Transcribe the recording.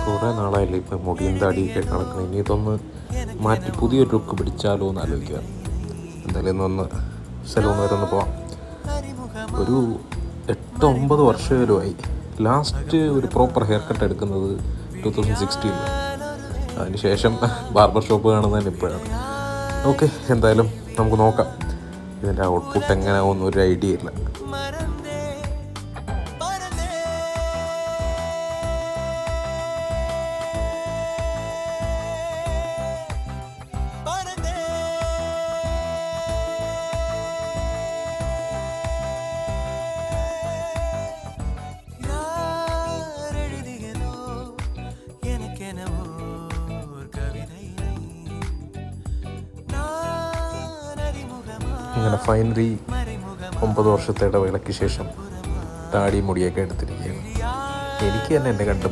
കുറേ നാളായില്ലേ ഇപ്പം മുടിയും താടിയൊക്കെ കണക്കണം. ഇനി ഇതൊന്ന് മാറ്റി പുതിയൊരു ലുക്ക് പിടിച്ചാലോ എന്ന് ആലോചിക്കുക. എന്തായാലും ഇന്നൊന്ന് സലൂൺ വരെ ഒന്ന് പോവാം. ഒരു 8-9 വർഷമായി ലാസ്റ്റ് ഒരു പ്രോപ്പർ ഹെയർ കട്ട് എടുക്കുന്നത് 2016. അതിന് ശേഷം ബാർബർ ഷോപ്പ് കാണുന്നതിന് ഇപ്പോഴാണ്. ഓക്കെ, എന്തായാലും നമുക്ക് നോക്കാം. ഇതിൻ്റെ ഔട്ട്പുട്ട് എങ്ങനെയാവുമെന്ന് ഒരു ഐഡിയ ഇല്ല. അങ്ങനെ ഫൈനലി 9 വർഷത്തെ ഇടവേളയ്ക്ക് ശേഷം താടി മുടിയൊക്കെ എടുത്തിരിക്കുകയാണ്. എനിക്ക് തന്നെ എന്നെ കണ്ട്